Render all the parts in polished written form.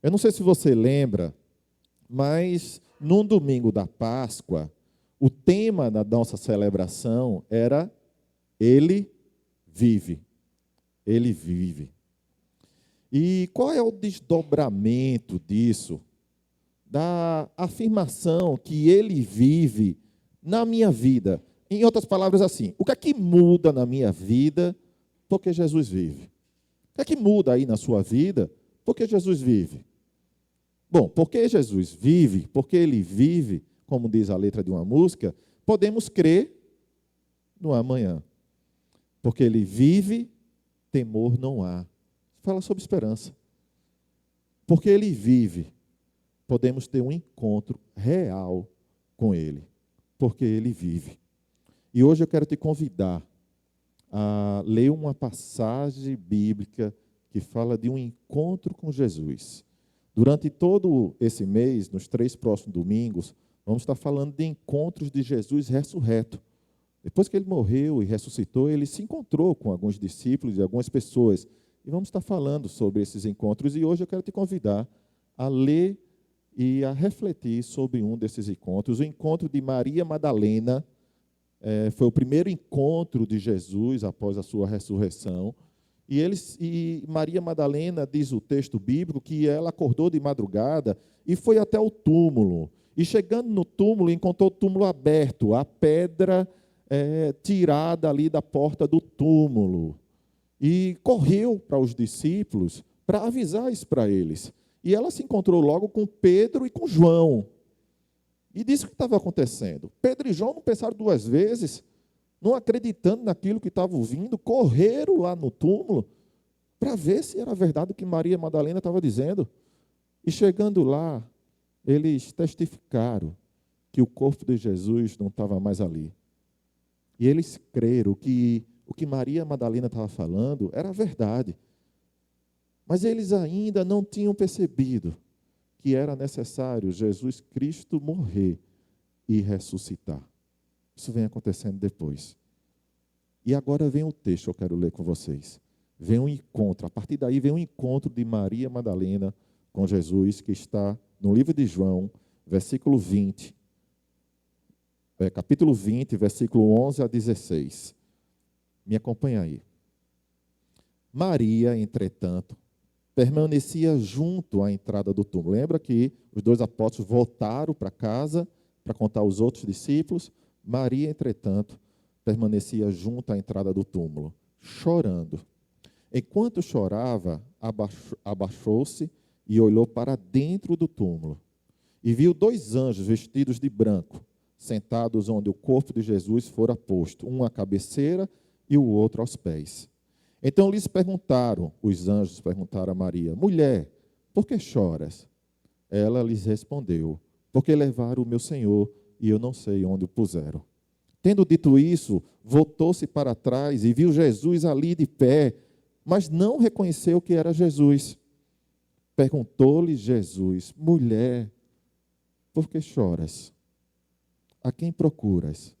Eu não sei se você lembra, mas num domingo da Páscoa, o tema da nossa celebração era Ele vive. Ele vive. E qual é o desdobramento disso? Da afirmação que Ele vive na minha vida. Em outras palavras, assim, o que é que muda na minha vida porque Jesus vive? O que é que muda aí na sua vida porque Jesus vive? Bom, porque Jesus vive, porque Ele vive, como diz a letra de uma música, podemos crer no amanhã. Porque Ele vive, temor não há. Fala sobre esperança. Porque Ele vive, podemos ter um encontro real com Ele. Porque Ele vive. E hoje eu quero te convidar a ler uma passagem bíblica que fala de um encontro com Jesus. Durante todo esse mês, nos 3 próximos domingos, vamos estar falando de encontros de Jesus ressurreto. Depois que ele morreu e ressuscitou, ele se encontrou com alguns discípulos e algumas pessoas. E vamos estar falando sobre esses encontros. E hoje eu quero te convidar a ler e a refletir sobre um desses encontros. O encontro de Maria Madalena foi o primeiro encontro de Jesus após a sua ressurreição. E Maria Madalena, diz o texto bíblico, que ela acordou de madrugada e foi até o túmulo. E chegando no túmulo, encontrou o túmulo aberto, a pedra tirada ali da porta do túmulo. E correu para os discípulos para avisar isso para eles. E ela se encontrou logo com Pedro e com João. E disse o que estava acontecendo. Pedro e João não pensaram 2 vezes, não acreditando naquilo que estava ouvindo, correram lá no túmulo para ver se era verdade o que Maria Madalena estava dizendo. E chegando lá, eles testificaram que o corpo de Jesus não estava mais ali. E eles creram que o que Maria Madalena estava falando era verdade. Mas eles ainda não tinham percebido que era necessário Jesus Cristo morrer e ressuscitar. Isso vem acontecendo depois. E agora vem o texto que eu quero ler com vocês. Vem um encontro, a partir daí vem um encontro de Maria Madalena com Jesus, que está no livro de João, versículo 20. Capítulo 20, versículo 11 a 16. Me acompanha aí. Maria, entretanto, permanecia junto à entrada do túmulo. Lembra que os 2 apóstolos voltaram para casa para contar aos outros discípulos? Maria, entretanto, permanecia junto à entrada do túmulo, chorando. Enquanto chorava, abaixou-se e olhou para dentro do túmulo. E viu 2 anjos vestidos de branco, sentados onde o corpo de Jesus fora posto, um à cabeceira e o outro aos pés. Então lhes perguntaram, os anjos perguntaram a Maria: mulher, por que choras? Ela lhes respondeu: porque levaram o meu Senhor e eu não sei onde o puseram. Tendo dito isso, voltou-se para trás e viu Jesus ali de pé, mas não reconheceu que era Jesus. Perguntou-lhe Jesus: mulher, por que choras? A quem procuras?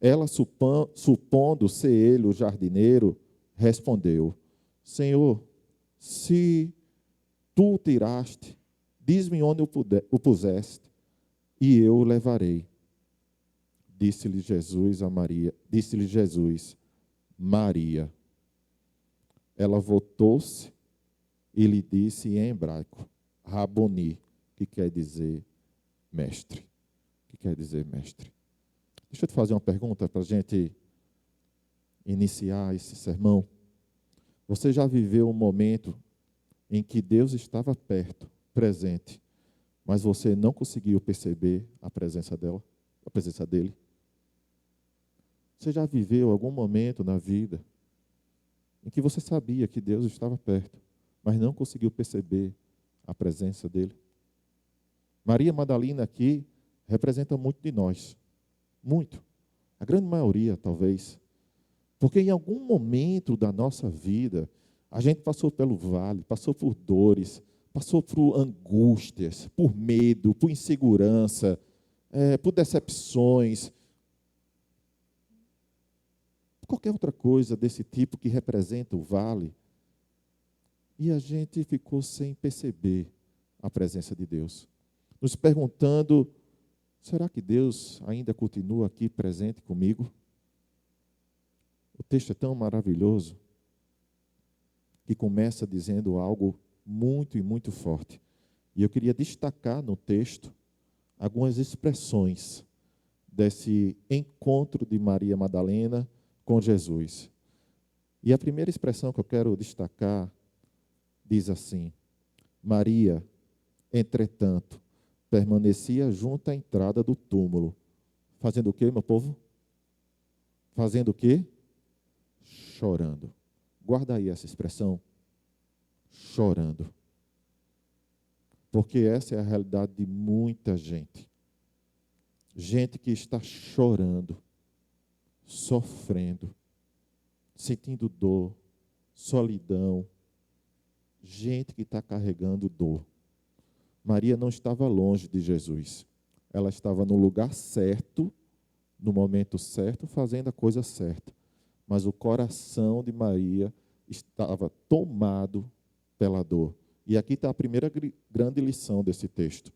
Ela, supondo ser ele o jardineiro, respondeu: Senhor, se tu o tiraste, diz-me onde o puseste, e eu o levarei. Disse-lhe Jesus a Maria, disse-lhe Jesus: Maria. Ela voltou-se e lhe disse em hebraico: Raboni, que quer dizer mestre. Que quer dizer mestre. Deixa eu te fazer uma pergunta para a gente iniciar esse sermão. Você já viveu um momento em que Deus estava perto, presente, mas você não conseguiu perceber a presença dele? Você já viveu algum momento na vida em que você sabia que Deus estava perto, mas não conseguiu perceber a presença dele? Maria Madalena aqui representa muito de nós. Muito. A grande maioria, talvez. Porque em algum momento da nossa vida, a gente passou pelo vale, passou por dores, passou por angústias, por medo, por insegurança, por decepções, qualquer outra coisa desse tipo que representa o vale. E a gente ficou sem perceber a presença de Deus. Nos perguntando, será que Deus ainda continua aqui presente comigo? O texto é tão maravilhoso que começa dizendo algo muito e muito forte. E eu queria destacar no texto algumas expressões desse encontro de Maria Madalena com Jesus. E a primeira expressão que eu quero destacar diz assim: Maria, entretanto, permanecia junto à entrada do túmulo. Fazendo o quê, meu povo? Fazendo o quê? Chorando. Guarda aí essa expressão, chorando. Porque essa é a realidade de muita gente. Gente que está chorando, sofrendo, sentindo dor, solidão. Gente que está carregando dor. Maria não estava longe de Jesus. Ela estava no lugar certo, no momento certo, fazendo a coisa certa. Mas o coração de Maria estava tomado pela dor. E aqui está a primeira grande lição desse texto.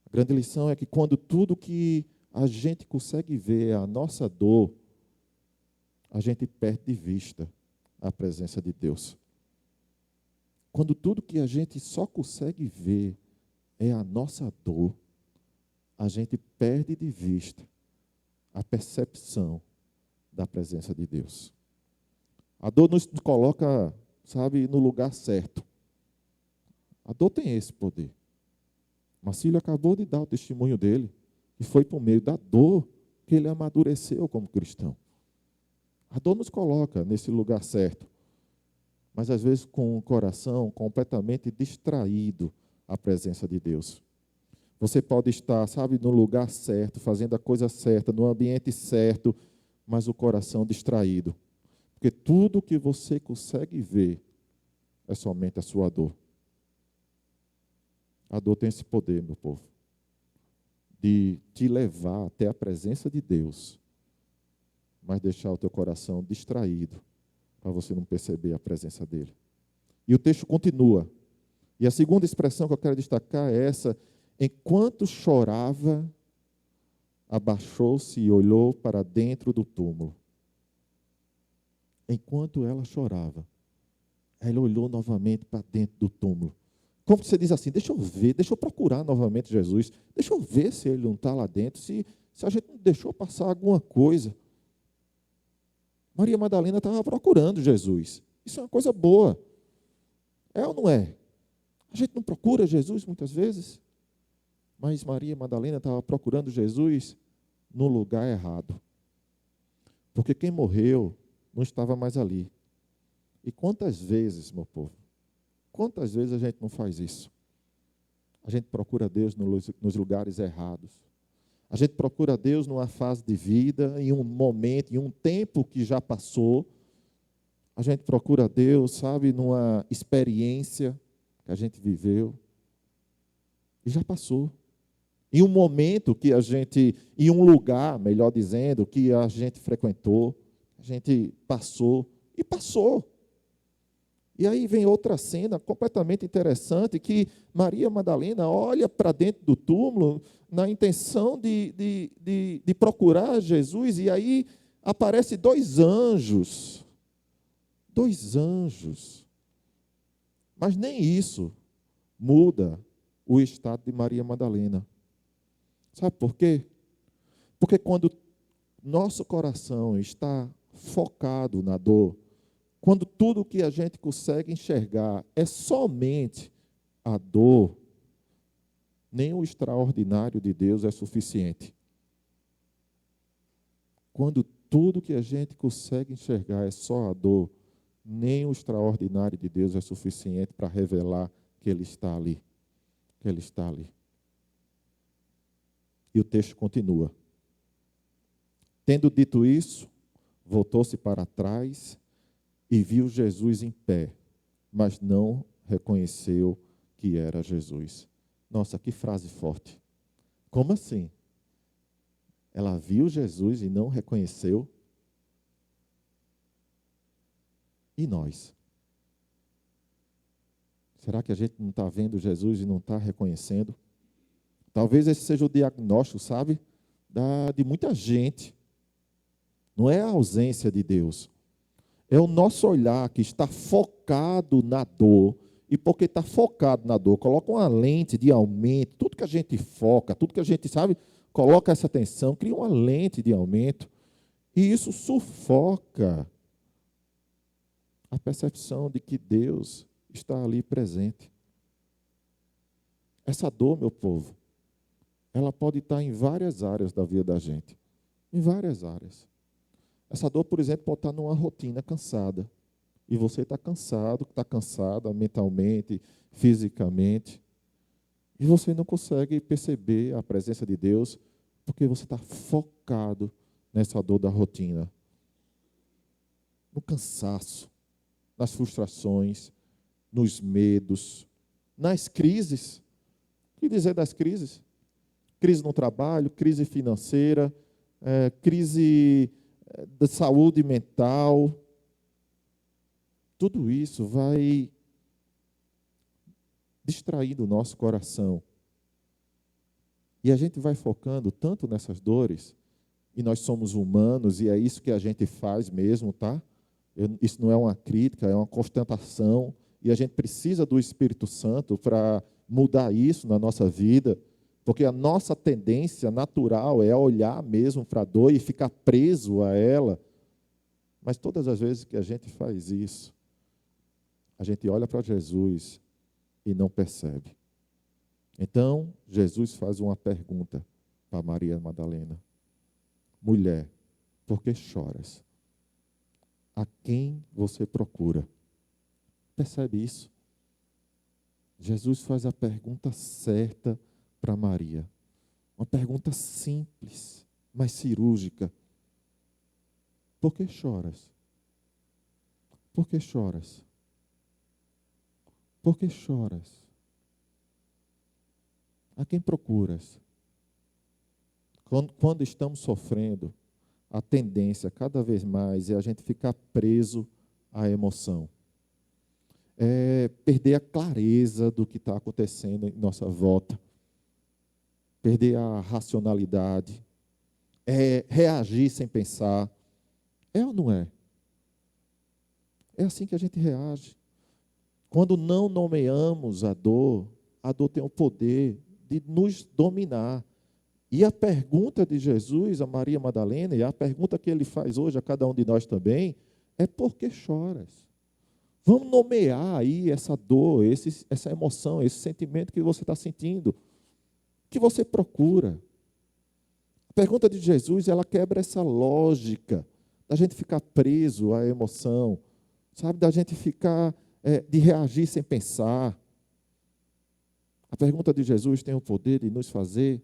A grande lição é que quando tudo que a gente consegue ver é a nossa dor, a gente perde de vista a presença de Deus. Quando tudo que a gente só consegue ver é a nossa dor, a gente perde de vista a percepção da presença de Deus. A dor nos coloca, sabe, no lugar certo. A dor tem esse poder. Marcílio acabou de dar o testemunho dele, e foi por meio da dor que ele amadureceu como cristão. A dor nos coloca nesse lugar certo, mas às vezes com o coração completamente distraído à presença de Deus. Você pode estar, sabe, no lugar certo, fazendo a coisa certa, no ambiente certo, mas o coração distraído. Porque tudo que você consegue ver é somente a sua dor. A dor tem esse poder, meu povo, de te levar até a presença de Deus, mas deixar o teu coração distraído, para você não perceber a presença dele. E o texto continua. E a segunda expressão que eu quero destacar é essa: enquanto chorava, abaixou-se e olhou para dentro do túmulo. Enquanto ela chorava, ela olhou novamente para dentro do túmulo. Como você diz assim, deixa eu ver, deixa eu procurar novamente Jesus, deixa eu ver se ele não está lá dentro, se a gente não deixou passar alguma coisa. Maria Madalena estava procurando Jesus. Isso é uma coisa boa. É ou não é? A gente não procura Jesus muitas vezes, mas Maria Madalena estava procurando Jesus no lugar errado. Porque quem morreu não estava mais ali. E quantas vezes, meu povo, quantas vezes a gente não faz isso? A gente procura Deus nos lugares errados. A gente procura Deus numa fase de vida, em um momento, em um tempo que já passou. A gente procura Deus, sabe, numa experiência que a gente viveu e já passou. Em um momento que a gente, em um lugar, melhor dizendo, que a gente frequentou, a gente passou e passou. E aí vem outra cena completamente interessante, que Maria Madalena olha para dentro do túmulo na intenção de procurar Jesus, e aí aparecem dois anjos. Dois anjos. Mas nem isso muda o estado de Maria Madalena. Sabe por quê? Porque quando nosso coração está focado na dor, quando tudo que a gente consegue enxergar é somente a dor, nem o extraordinário de Deus é suficiente. Quando tudo que a gente consegue enxergar é só a dor, nem o extraordinário de Deus é suficiente para revelar que Ele está ali. Que Ele está ali. E o texto continua. Tendo dito isso, voltou-se para trás e viu Jesus em pé, mas não reconheceu que era Jesus. Nossa, que frase forte. Como assim? Ela viu Jesus e não reconheceu? E nós? Será que a gente não está vendo Jesus e não está reconhecendo? Talvez esse seja o diagnóstico, sabe, de muita gente. Não é a ausência de Deus. É o nosso olhar que está focado na dor. E porque está focado na dor, coloca uma lente de aumento. Tudo que a gente foca, tudo que a gente sabe, coloca essa atenção, cria uma lente de aumento. E isso sufoca a percepção de que Deus está ali presente. Essa dor, meu povo, ela pode estar em várias áreas da vida da gente. Em várias áreas. Essa dor, por exemplo, pode estar numa rotina cansada. E você está cansado, está cansada mentalmente, fisicamente. E você não consegue perceber a presença de Deus porque você está focado nessa dor da rotina. No cansaço, nas frustrações, nos medos, nas crises. O que dizer das crises? Crise no trabalho, crise financeira, crise da saúde mental. Tudo isso vai distraindo o nosso coração. E a gente vai focando tanto nessas dores, e nós somos humanos, e é isso que a gente faz mesmo, tá? Isso não é uma crítica, é uma constatação, e a gente precisa do Espírito Santo para mudar isso na nossa vida, porque a nossa tendência natural é olhar mesmo para a dor e ficar preso a ela. Mas todas as vezes que a gente faz isso, a gente olha para Jesus e não percebe. Então, Jesus faz uma pergunta para Maria Madalena. Mulher, por que choras? A quem você procura? Percebe isso? Jesus faz a pergunta certa para Maria. Uma pergunta simples, mas cirúrgica. Por que choras? Por que choras? Por que choras? A quem procuras? Quando estamos sofrendo, a tendência cada vez mais é a gente ficar preso à emoção. É perder a clareza do que está acontecendo em nossa volta. Perder a racionalidade. É reagir sem pensar. É ou não é? É assim que a gente reage. Quando não nomeamos a dor tem o poder de nos dominar. E a pergunta de Jesus a Maria Madalena, e a pergunta que ele faz hoje a cada um de nós também, é: por que choras? Vamos nomear aí essa dor, essa emoção, esse sentimento que você está sentindo, que você procura. A pergunta de Jesus, ela quebra essa lógica da gente ficar preso à emoção, sabe, da gente ficar, de reagir sem pensar. A pergunta de Jesus tem o poder de nos fazer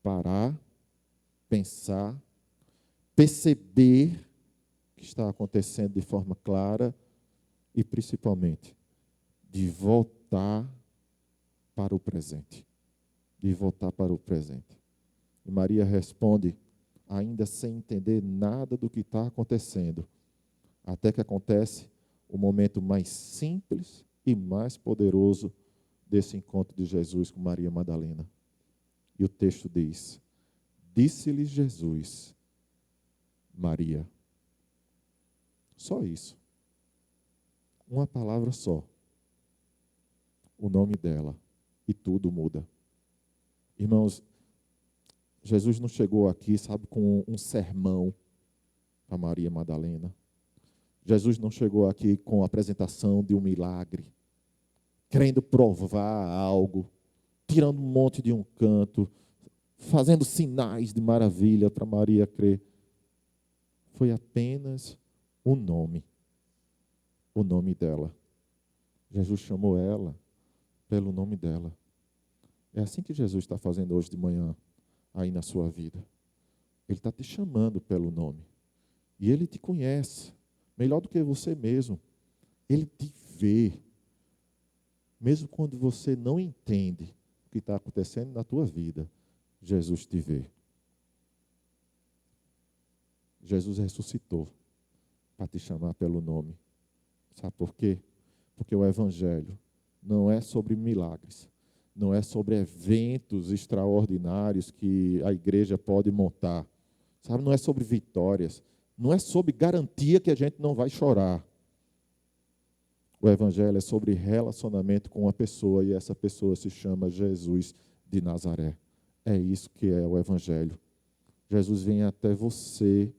parar, pensar, perceber o que está acontecendo de forma clara e, principalmente, de voltar para o presente. De voltar para o presente. E Maria responde, ainda sem entender nada do que está acontecendo, até que acontece o momento mais simples e mais poderoso desse encontro de Jesus com Maria Madalena. E o texto diz: disse-lhe Jesus, Maria. Só isso. Uma palavra só. O nome dela. E tudo muda. Irmãos, Jesus não chegou aqui, sabe, com um sermão para Maria Madalena. Jesus não chegou aqui com a apresentação de um milagre, querendo provar algo, tirando um monte de um canto, fazendo sinais de maravilha para Maria crer. Foi apenas o nome dela. Jesus chamou ela pelo nome dela. É assim que Jesus está fazendo hoje de manhã, aí na sua vida. Ele está te chamando pelo nome. E Ele te conhece, melhor do que você mesmo. Ele te vê. Mesmo quando você não entende o que está acontecendo na tua vida, Jesus te vê. Jesus ressuscitou para te chamar pelo nome. Sabe por quê? Porque o Evangelho não é sobre milagres, não é sobre eventos extraordinários que a igreja pode montar, sabe? Não é sobre vitórias, não é sobre garantia que a gente não vai chorar. O Evangelho é sobre relacionamento com uma pessoa, e essa pessoa se chama Jesus de Nazaré. É isso que é o Evangelho. Jesus vem até você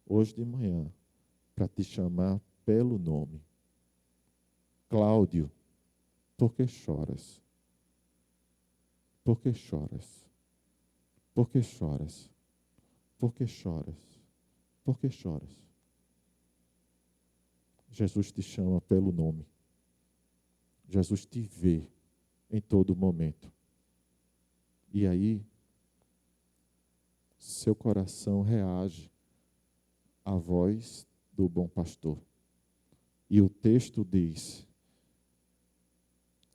hoje de manhã para te chamar pelo nome. Cláudio, por que choras? Por que choras? Por que choras? Por que choras? Por que choras? Jesus te chama pelo nome. Jesus te vê em todo momento. E aí, seu coração reage à voz do bom pastor. E o texto diz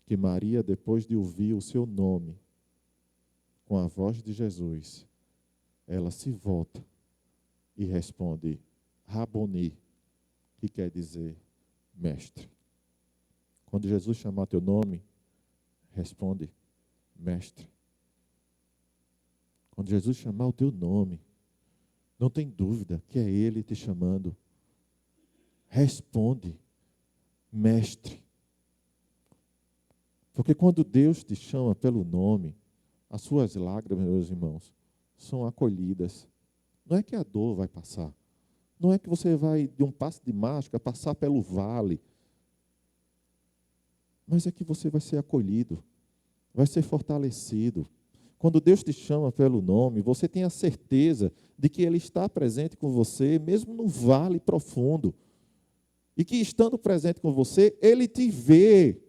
que Maria, depois de ouvir o seu nome, com a voz de Jesus, ela se volta e responde, Raboni, que quer dizer mestre. Quando Jesus chamar teu nome, responde, mestre. Quando Jesus chamar o teu nome, não tem dúvida que é Ele te chamando. Responde, mestre. Porque quando Deus te chama pelo nome, as suas lágrimas, meus irmãos, são acolhidas. Não é que a dor vai passar. Não é que você vai, de um passo de mágica, passar pelo vale. Mas é que você vai ser acolhido, vai ser fortalecido. Quando Deus te chama pelo nome, você tem a certeza de que Ele está presente com você, mesmo no vale profundo. E que estando presente com você, Ele te vê.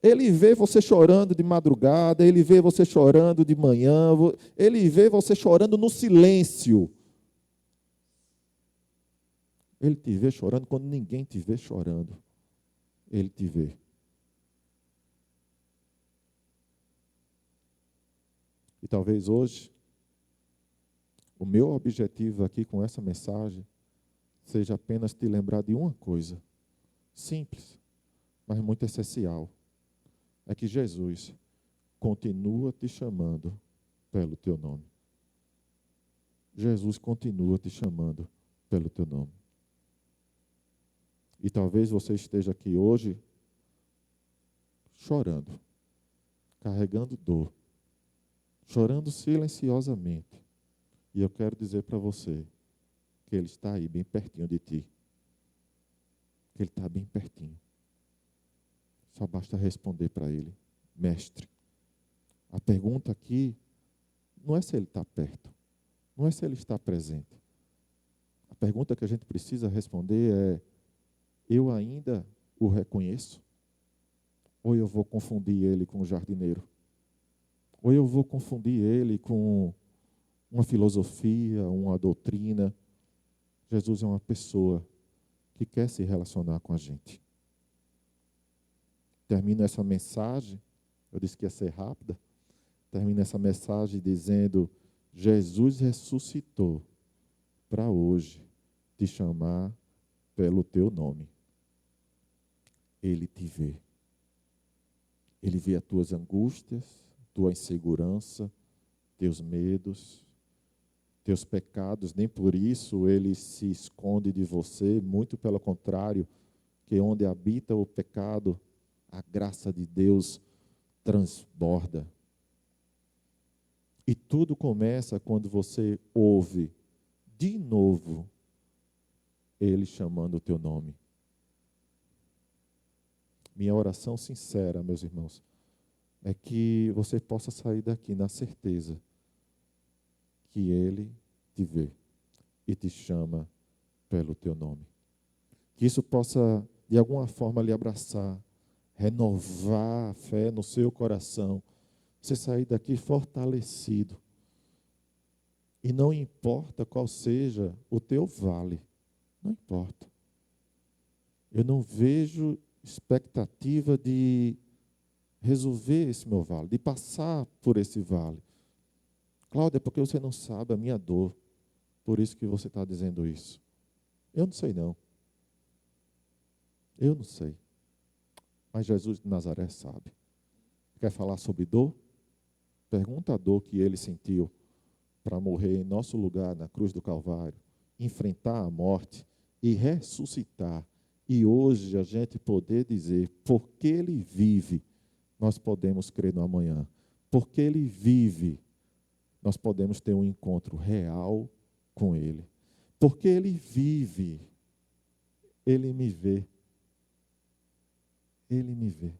Ele vê você chorando de madrugada, Ele vê você chorando de manhã, Ele vê você chorando no silêncio. Ele te vê chorando quando ninguém te vê chorando. Ele te vê. E talvez hoje, o meu objetivo aqui com essa mensagem seja apenas te lembrar de uma coisa, simples, mas muito essencial. É que Jesus continua te chamando pelo teu nome. Jesus continua te chamando pelo teu nome. E talvez você esteja aqui hoje chorando, carregando dor, chorando silenciosamente. E eu quero dizer para você que Ele está aí bem pertinho de ti. Que Ele está bem pertinho. Só basta responder para Ele, mestre. A pergunta aqui não é se Ele está perto, não é se Ele está presente. A pergunta que a gente precisa responder é, eu ainda o reconheço? Ou eu vou confundir Ele com o jardineiro? Ou eu vou confundir Ele com uma filosofia, uma doutrina? Jesus é uma pessoa que quer se relacionar com a gente. Termino essa mensagem, eu disse que ia ser rápida, termino essa mensagem dizendo, Jesus ressuscitou para hoje te chamar pelo teu nome. Ele te vê. Ele vê as tuas angústias, tua insegurança, teus medos, teus pecados. Nem por isso Ele se esconde de você, muito pelo contrário, que onde habita o pecado, a graça de Deus transborda. E tudo começa quando você ouve de novo Ele chamando o teu nome. Minha oração sincera, meus irmãos, é que você possa sair daqui na certeza que Ele te vê e te chama pelo teu nome. Que isso possa, de alguma forma, lhe abraçar, renovar a fé no seu coração, você sair daqui fortalecido. E não importa qual seja o teu vale, não importa. Eu não vejo expectativa de resolver esse meu vale, de passar por esse vale. Cláudia, é porque você não sabe a minha dor, por isso que você está dizendo isso. Eu não sei não. Eu não sei. Mas Jesus de Nazaré sabe. Quer falar sobre dor? Pergunta a dor que ele sentiu para morrer em nosso lugar na cruz do Calvário, enfrentar a morte e ressuscitar. E hoje a gente poder dizer, porque ele vive, nós podemos crer no amanhã. Porque ele vive, nós podemos ter um encontro real com ele. Porque ele vive, ele me vê. Ele me vê.